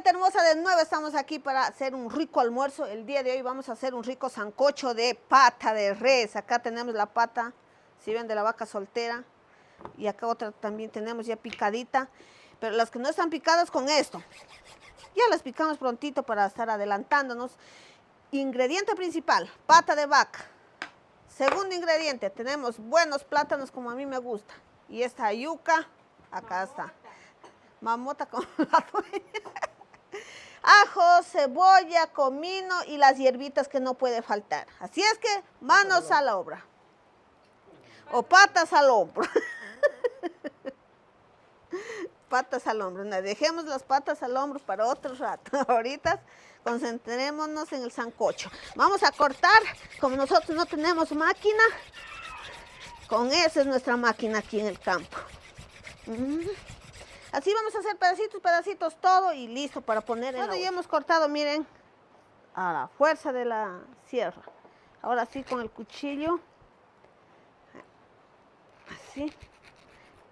gente hermosa, de nuevo estamos aquí para hacer un rico almuerzo. El día de hoy vamos a hacer un rico sancocho de pata de res. Acá tenemos la pata, si ven, de la vaca soltera. Y acá otra también tenemos ya picadita. Pero las que no están picadas con esto, ya las picamos prontito para estar adelantándonos. Ingrediente principal, pata de vaca. Segundo ingrediente, tenemos buenos plátanos como a mí me gusta. Y esta yuca, acá está. Mamota con la dueña. Ajo, cebolla, comino y las hierbitas que no puede faltar. Así es que manos a la obra. O patas al hombro. Patas al hombro. No, dejemos las patas al hombro para otro rato. Ahorita concentrémonos en el sancocho. Vamos a cortar, como nosotros no tenemos máquina, con esa es nuestra máquina aquí en el campo. Así vamos a hacer pedacitos, pedacitos, todo y listo para poner en la olla. Ya hemos cortado, miren, a la fuerza de la sierra. Ahora sí con el cuchillo. Así.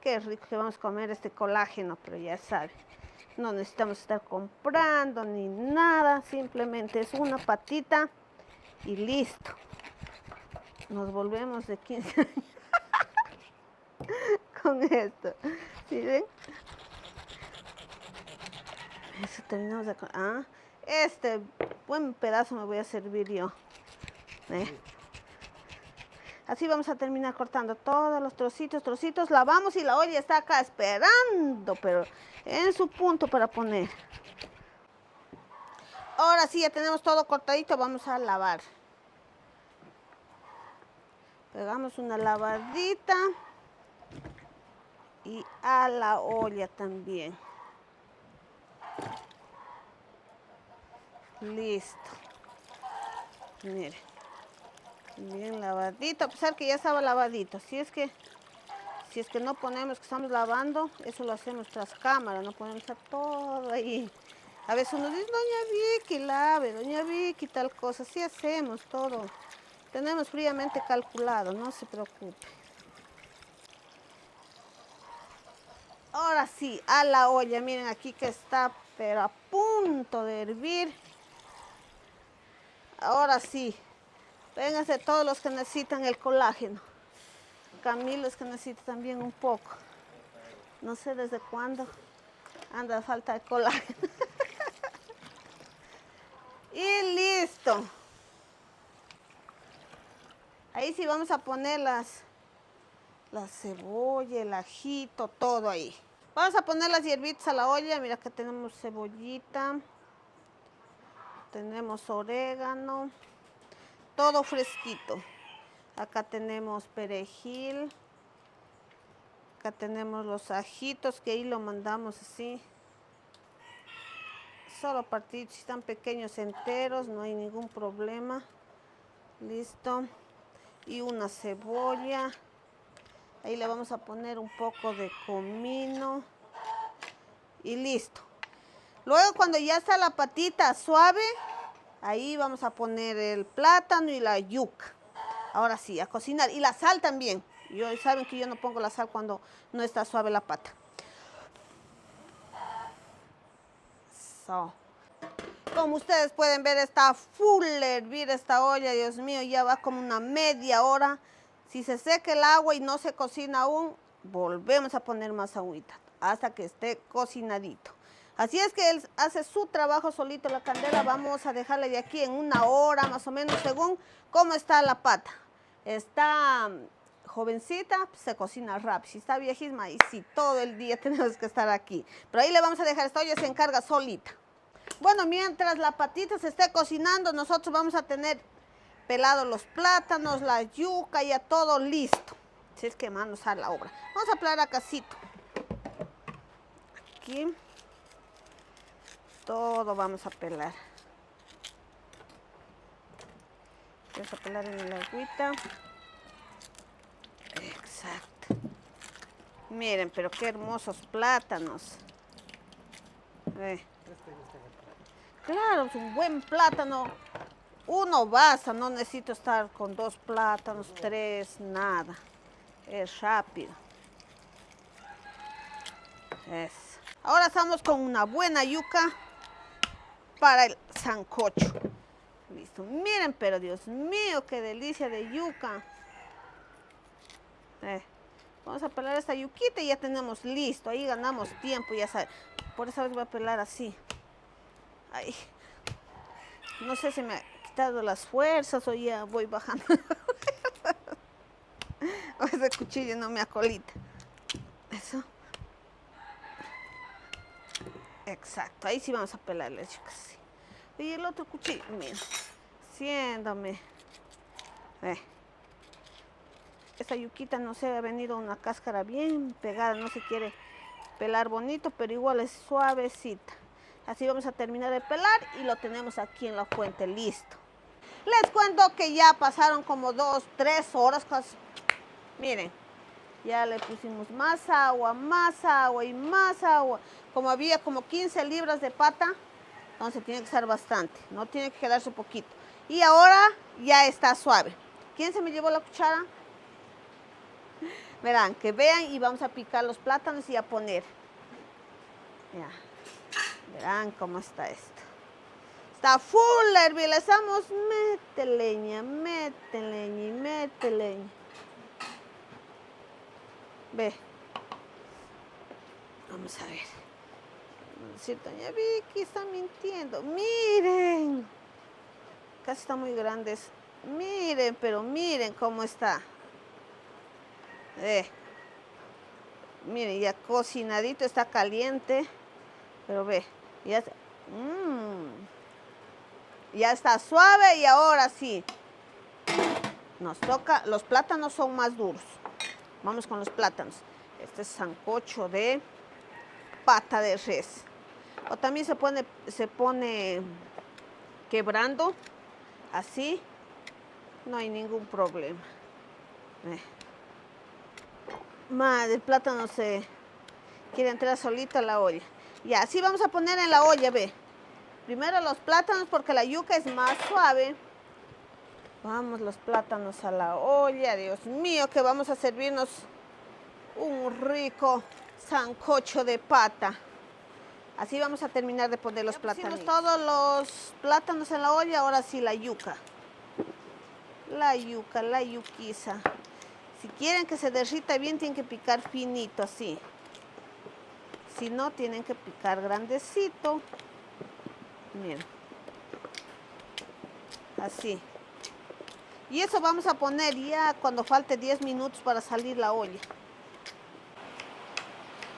Qué rico que vamos a comer este colágeno, pero ya saben. No necesitamos estar comprando ni nada, simplemente es una patita y listo. Nos volvemos de 15 años con esto. ¿Sí ven? Eso terminamos de... este buen pedazo me voy a servir yo. Así vamos a terminar cortando todos los trocitos. Lavamos y la olla está acá esperando, pero en su punto para poner. Ahora sí, ya tenemos todo cortadito, vamos a lavar. Pegamos una lavadita y a la olla también. Listo. Miren, bien lavadito, a pesar que ya estaba lavadito. Si es que no ponemos que estamos lavando, eso lo hacemos tras cámara, no ponemos a todo ahí. A veces uno dice, doña Vicky, lave, doña Vicky, tal cosa. Sí hacemos todo. Tenemos fríamente calculado, no se preocupe. Ahora sí, a la olla, miren aquí que está, pero a punto de hervir. Ahora sí, vénganse todos los que necesitan el colágeno. Camilo es que necesita también un poco. No sé desde cuándo anda a falta de colágeno. Y listo. Ahí sí vamos a poner la cebolla, el ajito, todo ahí. Vamos a poner las hierbitas a la olla. Mira que tenemos cebollita. Tenemos orégano, todo fresquito. Acá tenemos perejil. Acá tenemos los ajitos que ahí lo mandamos así. Solo partidos, si están pequeños enteros, no hay ningún problema. Listo. Y una cebolla. Ahí le vamos a poner un poco de comino. Y listo. Luego cuando ya está la patita suave, ahí vamos a poner el plátano y la yuca. Ahora sí, a cocinar. Y la sal también. Saben que yo no pongo la sal cuando no está suave la pata. So. Como ustedes pueden ver, está full hervir esta olla. Dios mío, ya va como una media hora. Si se seca el agua y no se cocina aún, volvemos a poner más agüita hasta que esté cocinadito. Así es que él hace su trabajo solito la candela. Vamos a dejarle de aquí en una hora más o menos según cómo está la pata. Está jovencita, pues se cocina rápido. Si está viejísima, y sí, todo el día tenemos que estar aquí. Pero ahí le vamos a dejar, esta olla se encarga solita. Bueno, mientras la patita se esté cocinando, nosotros vamos a tener pelados los plátanos, la yuca, ya todo listo. Si es que manos a la obra. Vamos a pelar acasito. Aquí. Todo vamos a pelar. Vamos a pelar en el agüita. Exacto. Miren, pero qué hermosos plátanos. Claro, es un buen plátano. Uno basta, no necesito estar con 2 plátanos, 3, nada. Es rápido. Eso. Ahora estamos con una buena yuca. para el sancocho. Listo, miren, pero Dios mío, qué delicia de yuca. Vamos a pelar esta yuquita y ya tenemos listo. Ahí ganamos tiempo, ya saben. Por esa vez voy a pelar así. Ahí. No sé si me ha quitado las fuerzas o ya voy bajando. O ese cuchillo no me acolita. Eso. Exacto, ahí sí vamos a pelar las yucas. Sí. Y el otro cuchillo, mira, siéndome. Esta yuquita no se ha venido una cáscara bien pegada, no se quiere pelar bonito, pero igual es suavecita. Así vamos a terminar de pelar y lo tenemos aquí en la fuente listo. Les cuento que ya pasaron como 2, 3 horas casi. Miren, ya le pusimos más agua y más agua. Como había como 15 libras de pata, entonces tiene que ser bastante, no tiene que quedarse poquito. Y ahora ya está suave. ¿Quién se me llevó la cuchara? Verán, que vean y vamos a picar los plátanos y a poner. Ya, verán cómo está esto. Está full hervir, le estamos mete leña y mete leña. Ve. Vamos a ver. Vamos a decir, doña Vicky está mintiendo. Miren. Casi están muy grandes. Miren, pero miren cómo está. Miren, ya cocinadito, está caliente. Pero ve, ya, ya está suave y ahora sí. Nos toca, los plátanos son más duros. Vamos con los plátanos. Este es sancocho de pata de res. O también se pone quebrando, así. No hay ningún problema. Madre, el plátano se quiere entrar solito a la olla. Ya, así vamos a poner en la olla, ve. Primero los plátanos porque la yuca es más suave. Vamos los plátanos a la olla. Dios mío, que vamos a servirnos un rico sancocho de pata. Así vamos a terminar de poner los plátanos. Todos los plátanos en la olla, ahora sí la yuca. La yuquiza. Si quieren que se derrita bien, tienen que picar finito así. Si no, tienen que picar grandecito. Miren. Así. Y eso vamos a poner ya cuando falte 10 minutos para salir la olla.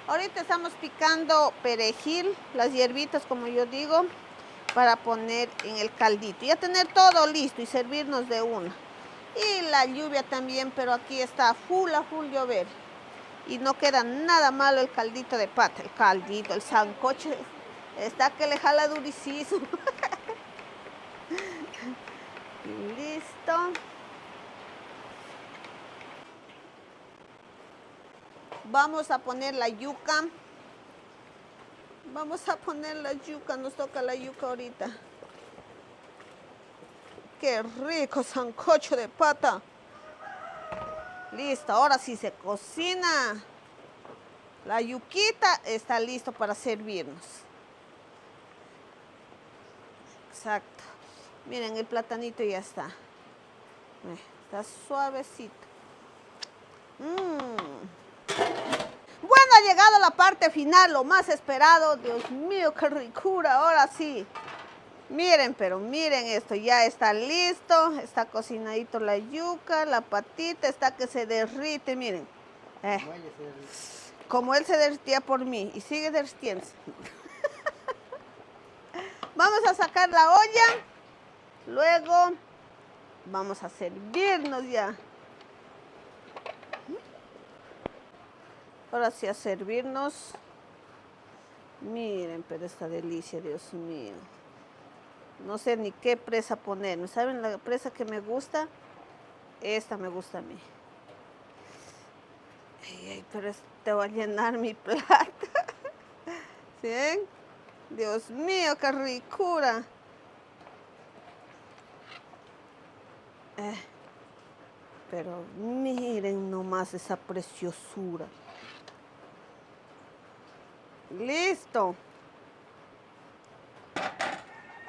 Ahorita estamos picando perejil, las hierbitas como yo digo, para poner en el caldito. Ya tener todo listo y servirnos de una. Y la lluvia también, pero aquí está a full llover. Y no queda nada malo el caldito de pata, el caldito, el sancocho. Está que le jala durísimo. Listo. Vamos a poner la yuca. Vamos a poner la yuca, nos toca la yuca ahorita. Qué rico sancocho de pata. Listo, ahora sí se cocina. La yuquita está listo para servirnos. Exacto. Miren, el platanito ya está. Está suavecito. Bueno, ha llegado la parte final, lo más esperado. Dios mío, qué ricura. Ahora sí. Miren, pero miren esto, ya está listo, está cocinadito la yuca, la patita, está que se derrite, miren. Como él se derritía por mí y sigue derritiéndose. Vamos a sacar la olla, luego vamos a servirnos ya. Ahora sí a servirnos. Miren, pero esta delicia, Dios mío. No sé ni qué presa poner. ¿Saben la presa que me gusta? Esta me gusta a mí. Ay, pero te va a llenar mi plata. ¿Sí? Dios mío, qué ricura. Pero miren nomás esa preciosura. Listo.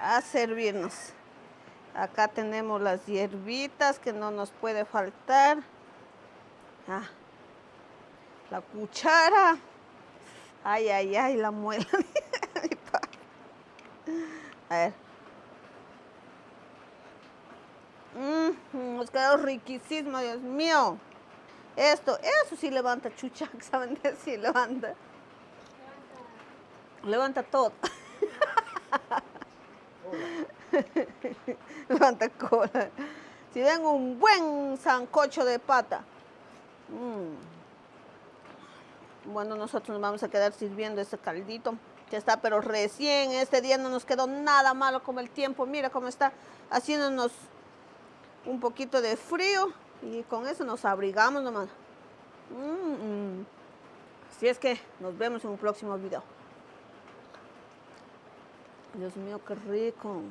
a servirnos. Acá tenemos las hierbitas que no nos puede faltar. Ah, la cuchara. Ay, ay, ay, la muela. A ver. Nos quedó riquísimo, Dios mío. Eso sí levanta chucha, ¿saben decir? Levanta. Levanta todo. Levanta cola. Si ven un buen sancocho de pata. Bueno, nosotros nos vamos a quedar sirviendo este caldito que está, pero recién este día no nos quedó nada malo como el tiempo. Mira cómo está haciéndonos un poquito de frío y con eso nos abrigamos nomás. Así es que nos vemos en un próximo video. Dios mío, qué rico.